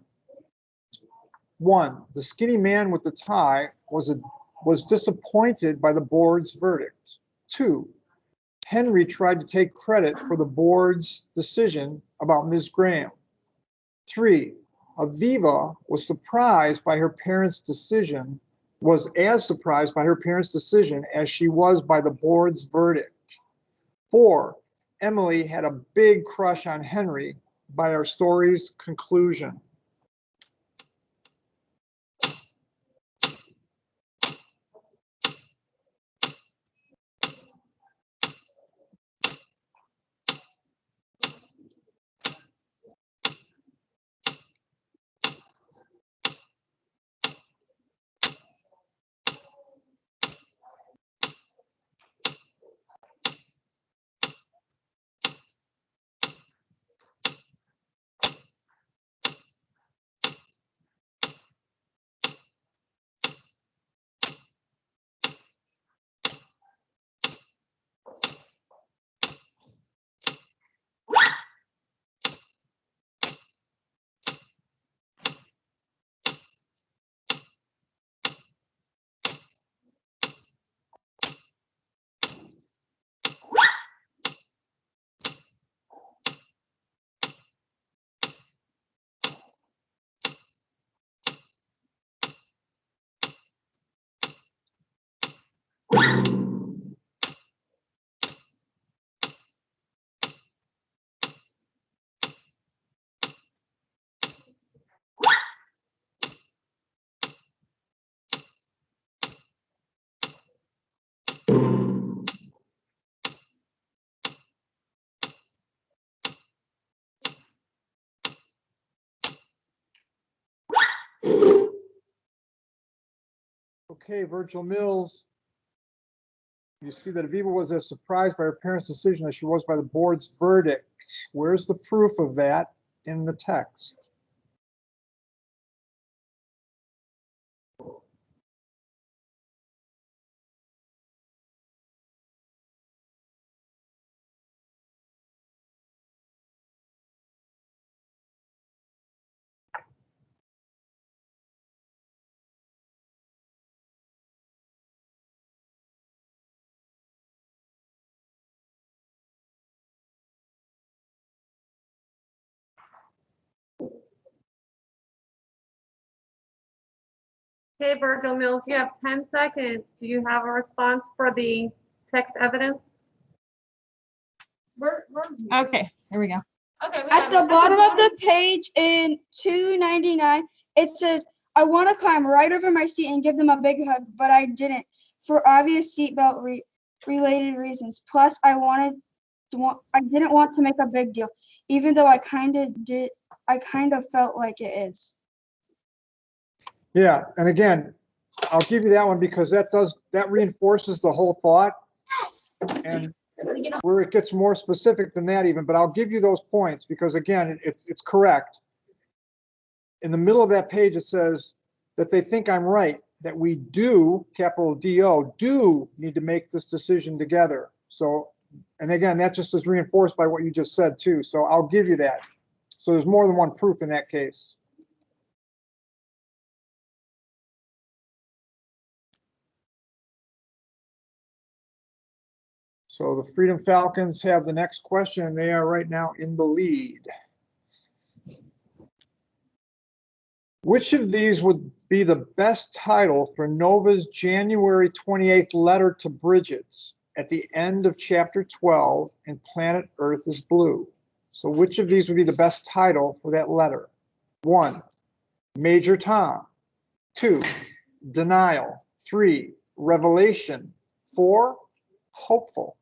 1, the skinny man with the tie was disappointed by the board's verdict. 2, Henry tried to take credit for the board's decision about Ms. Graham. 3, Aviva was as surprised by her parents' decision as she was by the board's verdict. 4, Emily had a big crush on Henry by our story's conclusion. Okay, Virgil Mills. You see that Aviva was as surprised by her parents' decision as she was by the board's verdict. Where's the proof of that in the text? Okay, Virgil Mills, you have 10 seconds. Do you have a response for the text evidence? Okay, here we go. Okay. At the bottom of the page in 299, it says, I want to climb right over my seat and give them a big hug, but I didn't for obvious seatbelt related reasons. Plus, I didn't want to make a big deal, even though I kind of felt like it is. Yeah, and again, I'll give you that one because that reinforces the whole thought. And where it gets more specific than that even, but I'll give you those points because again, it's correct. In the middle of that page, it says that they think I'm right, that we do, capital D-O, do need to make this decision together. So, and again, that just is reinforced by what you just said too. So I'll give you that. So there's more than one proof in that case. So the Freedom Falcons have the next question, and they are right now in the lead. Which of these would be the best title for Nova's January 28th letter to Bridget's at the end of chapter 12 in Planet Earth is Blue? So which of these would be the best title for that letter? 1, Major Tom. 2, Denial. 3, Revelation. 4, Hopeful.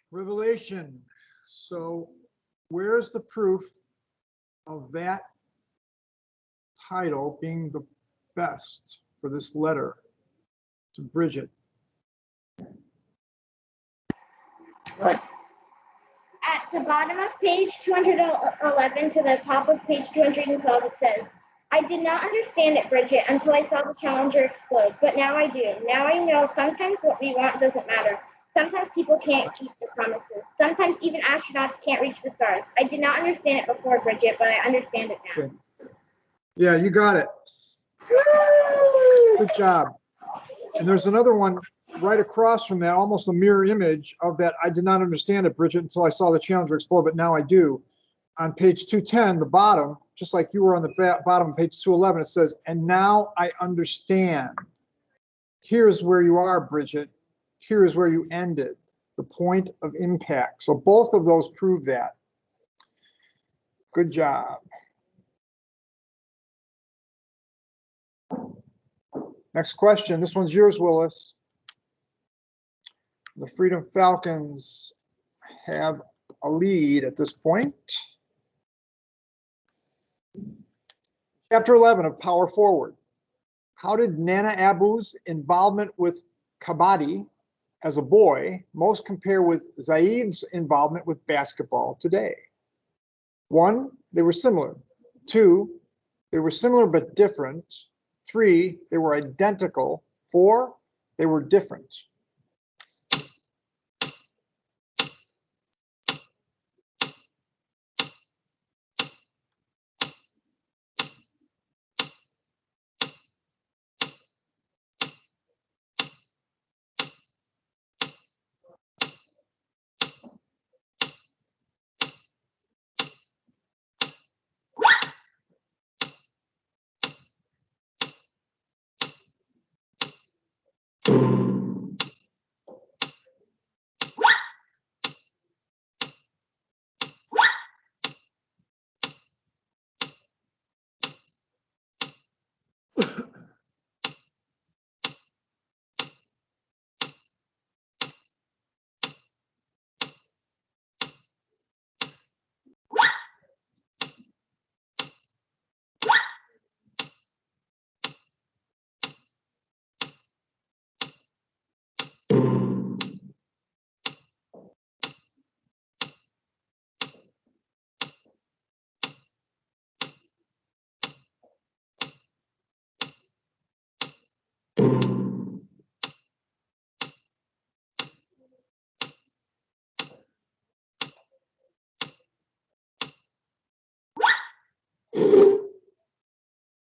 Revelation. So where's the proof of that title being the best for this letter to Bridget? At the bottom of page 211 to the top of page 212, it says, I did not understand it, Bridget, until I saw the Challenger explode, but now I do. Now I know sometimes what we want doesn't matter. Sometimes people can't keep their promises. Sometimes even astronauts can't reach the stars. I did not understand it before, Bridget, but I understand it now. Okay. Yeah, you got it. Good job. And there's another one right across from that, almost a mirror image of that. I did not understand it, Bridget, until I saw the Challenger explode, but now I do. On page 210, the bottom, just like you were on the bottom of page 211, it says, and now I understand. Here's where you are, Bridget. Here is where you ended, the point of impact. So both of those prove that. Good job. Next question. This one's yours, Willis. The Freedom Falcons have a lead at this point. Chapter 11 of Power Forward. How did Nana Abu's involvement with kabaddi as a boy most compare with Zaid's involvement with basketball today? 1, they were similar. 2, they were similar but different. 3, they were identical. 4, they were different.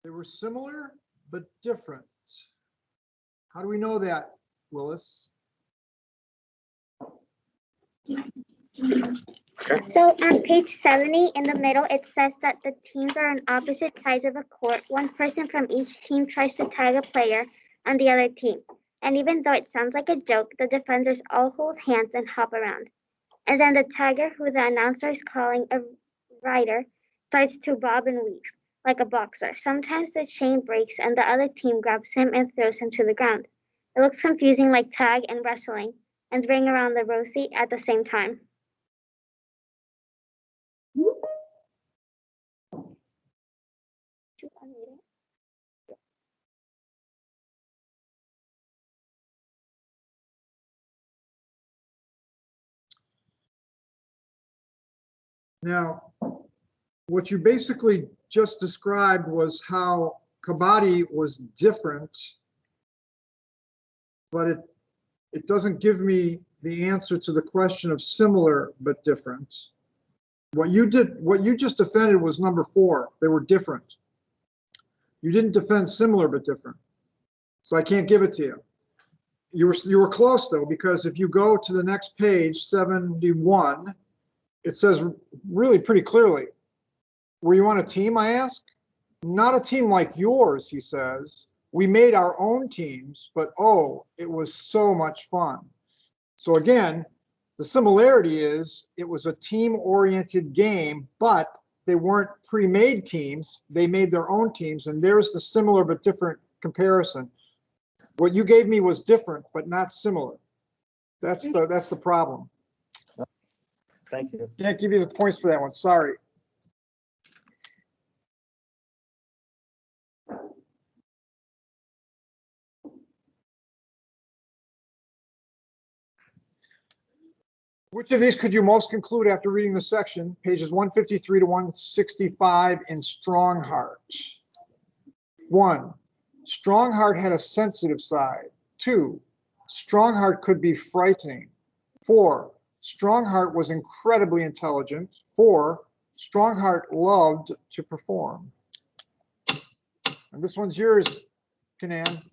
They were similar but different. How do we know that, Willis? So on page 70 in the middle, it says that the teams are on opposite sides of the court. One person from each team tries to tag a player on the other team. And even though it sounds like a joke, the defenders all hold hands and hop around. And then the tagger, who the announcer is calling a rider, starts to bob and weave like a boxer. Sometimes the chain breaks and the other team grabs him and throws him to the ground. It looks confusing, like tag and wrestling and ring around the rosy at the same time. Now, what you basically just described was how kabaddi was different, but it doesn't give me the answer to the question of similar but different. What you just defended was number 4. They were different. You didn't defend similar but different. So I can't give it to you. You were close though, because if you go to the next page, 71, it says really pretty clearly, were you on a team, I ask? Not a team like yours, he says. We made our own teams, but oh, it was so much fun. So again, the similarity is it was a team-oriented game, but they weren't pre-made teams. They made their own teams, and there's the similar but different comparison. What you gave me was different, but not similar. That's the problem. Thank you. Can't give you the points for that one, sorry. Which of these could you most conclude after reading the section, pages 153 to 165 in Strongheart? 1, Strongheart had a sensitive side. 2, Strongheart could be frightening. 4, Strongheart was incredibly intelligent. 4, Strongheart loved to perform. And this one's yours, Kanan.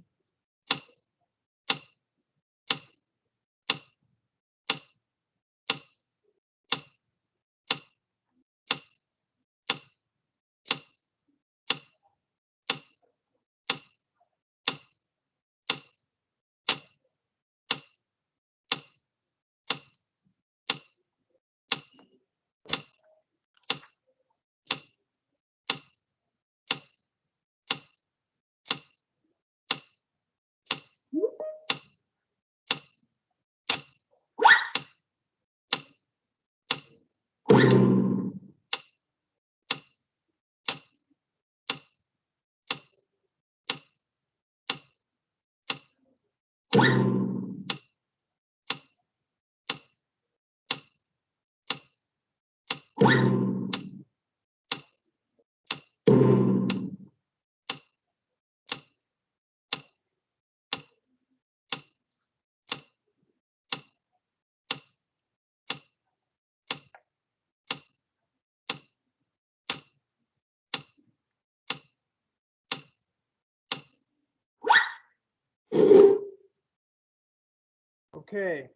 Okay.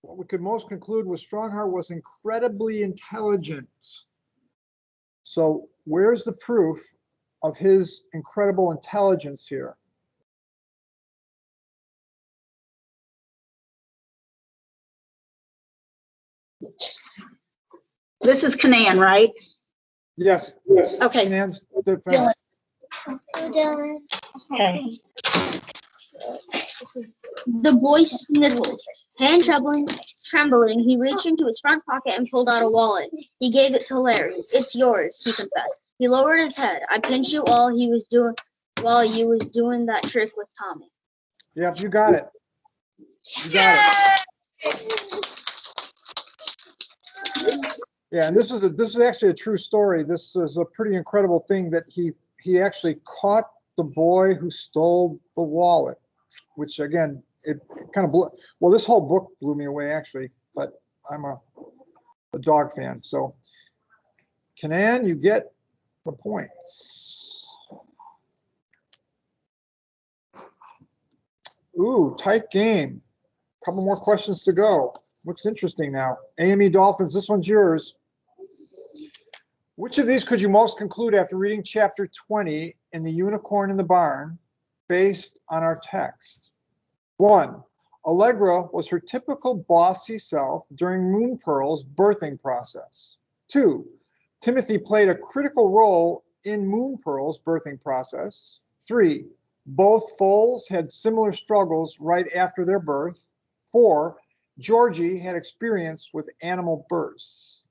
What we could most conclude was Strongheart was incredibly intelligent. So where's the proof of his incredible intelligence here? This is Canaan, right? Yes. Yes. Okay. Kanan's defense. Okay. The boy sniffled. Hand trembling, he reached into his front pocket and pulled out a wallet. He gave it to Larry. It's yours, he confessed. He lowered his head. I pinched you while you was doing that trick with Tommy. Yep, you got it. You got it. Yeah, and this is actually a true story. This is a pretty incredible thing that he actually caught the boy who stole the wallet, which again, it kind of well, this whole book blew me away actually, but I'm a dog fan. So Kanan, you get the points. Ooh, tight game. Couple more questions to go. Looks interesting now. AME Dolphins, this one's yours. Which of these could you most conclude after reading chapter 20 in The Unicorn in the Barn based on our text? 1. Allegra was her typical bossy self during Moon Pearl's birthing process. 2. Timothy played a critical role in Moon Pearl's birthing process. 3. Both foals had similar struggles right after their birth. 4. Georgie had experience with animal births.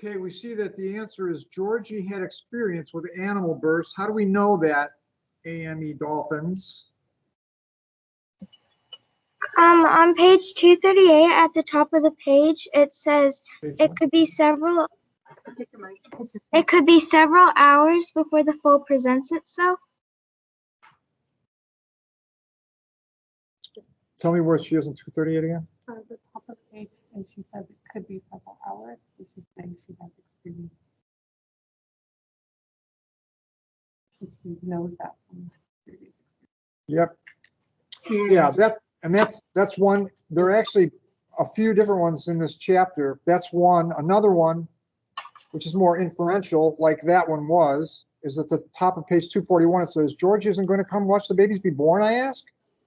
Okay, we see that the answer is Georgie had experience with animal births. How do we know that, AME Dolphins? On page 238 at the top of the page, it says it could be several It could be several hours before the foal presents itself. Tell me where she is in 238 again? The top of the page, and she says it could be several hours, but she's saying she has experience. She knows that from previous Yep. Yeah, that's one. There are actually a few different ones in this chapter. That's one. Another one, which is more inferential, like that one was, is at the top of page 241. It says, George isn't going to come watch the babies be born, I ask?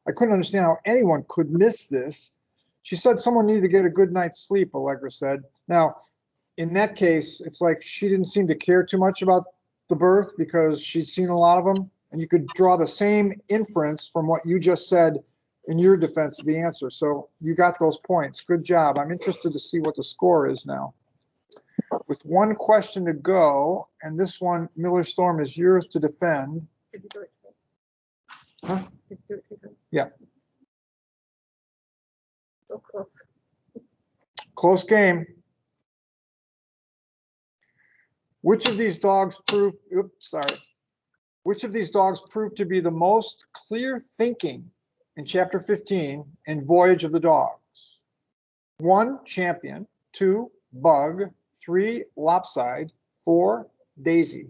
I couldn't understand how anyone could miss this. She said someone needed to get a good night's sleep, Allegra said. Now, in that case, it's like she didn't seem to care too much about the birth because she'd seen a lot of them. And you could draw the same inference from what you just said in your defense of the answer. So you got those points. Good job. I'm interested to see what the score is now. With one question to go, and this one, Miller Storm, is yours to defend. Huh? Yeah. So close. Close game. Which of these dogs proved, which of these dogs proved to be the most clear thinking in chapter 15 in Voyage of the Dogs? 1, Champion. 2, Bug. 3, Lopside. 4, Daisy.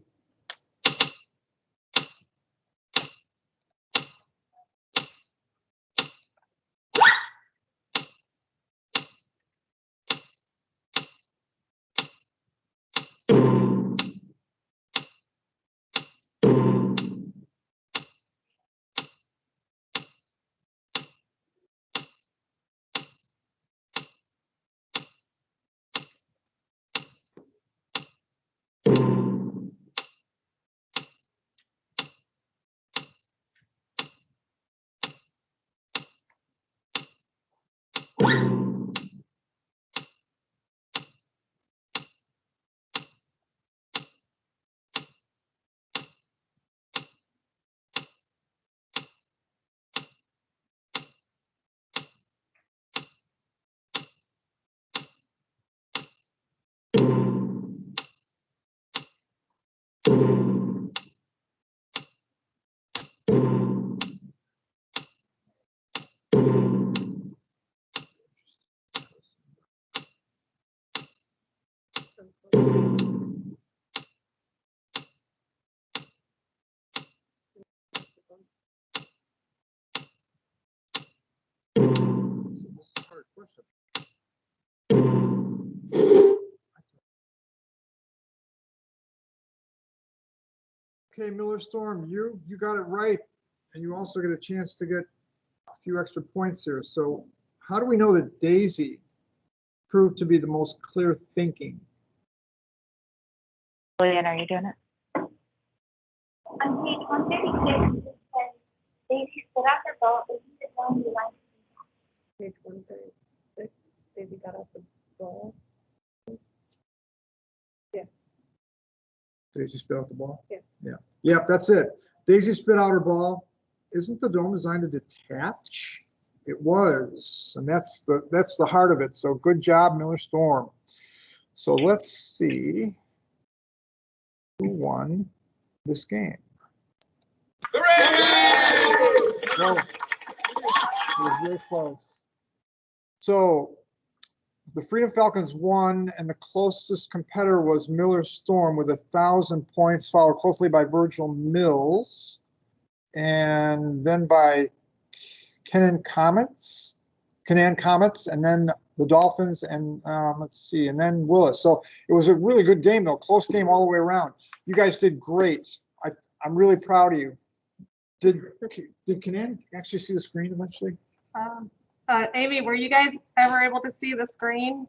Okay, Miller Storm, you got it right, and you also get a chance to get a few extra points here. So how do we know that Daisy proved to be the most clear thinking? Julian, are you doing it? On page 136, it says, Daisy stood out her boat and he one who liked Page 136. Daisy got off the ball. Daisy spit out the ball? Yeah. Yeah. Yep, that's it. Daisy spit out her ball. Isn't the dome designed to detach? It was, and that's the heart of it. So good job, Miller Storm. So let's see who won this game. Hooray! It was very close. So the Freedom Falcons won, and the closest competitor was Miller Storm with 1,000 points, followed closely by Virgil Mills, and then by Kenan Comets, and then the Dolphins, and let's see, and then Willis. So it was a really good game, though. Close game all the way around. You guys did great. I'm really proud of you. Did Kenan actually see the screen eventually? Amy, were you guys ever able to see the screen?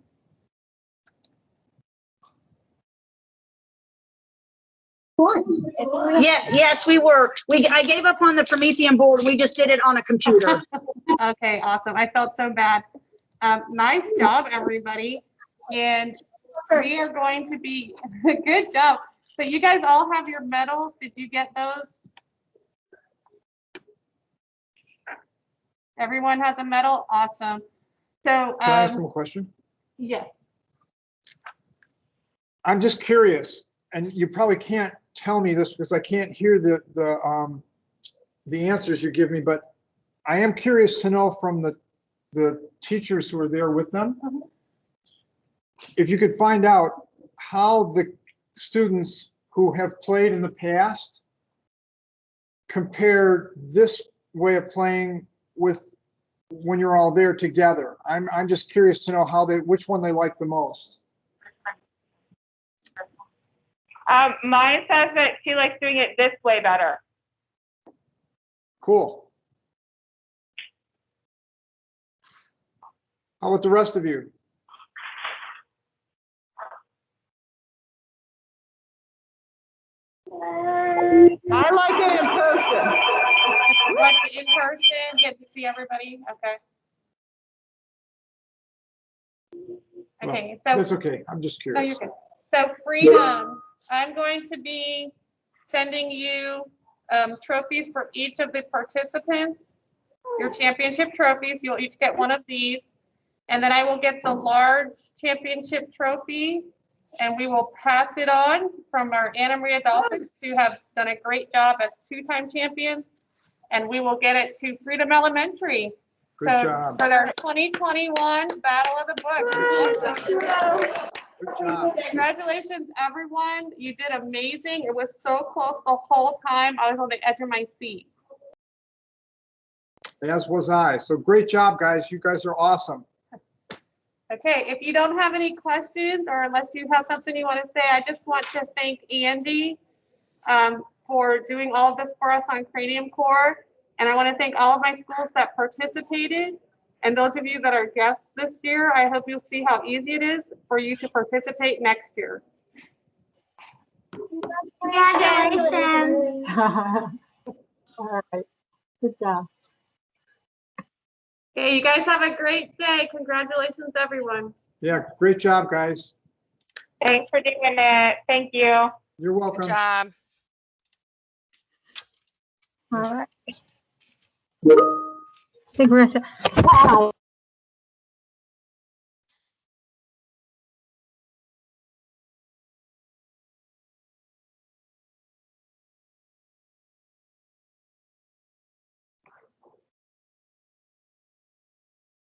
Yeah, yes, we were. I gave up on the Promethean board. We just did it on a computer. Okay, awesome. I felt so bad. Nice job, everybody. And we are going to be, good job. So you guys all have your medals. Did you get those? Everyone has a medal? Awesome. So, Can I ask him a question? yes. I'm just curious, and you probably can't tell me this because I can't hear the answers you give me, but I am curious to know from the teachers who are there with them, if you could find out how the students who have played in the past compare this way of playing with when you're all there together. I'm just curious to know which one they like the most. Mine says that she likes doing it this way better. Cool. How about the rest of you? I like it in person. You like the in-person, get to see everybody? Okay. Okay, so. That's okay. I'm just No, curious. you're good. So Freedom, I'm going to be sending you trophies for each of the participants, your championship trophies. You'll each get one of these. And then I will get the large championship trophy and we will pass it on from our Anna Maria Dolphins who have done a great job as two-time champions. And we will get it to Freedom Elementary. Good So job. for their 2021 Battle of the Book. Awesome. Good job. Congratulations, everyone. You did amazing. It was so close the whole time. I was on the edge of my seat. As was I. So great job, guys. You guys are awesome. Okay, if you don't have any questions or unless you have something you want to say, I just want to thank Andy for doing all of this for us on Cranium Core. And I want to thank all of my schools that participated. And those of you that are guests this year, I hope you'll see how easy it is for you to participate next year. Congratulations. All right, good job. Okay, you guys have a great day. Congratulations, everyone. Yeah, great job, guys. Thanks for doing it. Thank you. You're welcome. Good job. All right. I think we're gonna say, wow.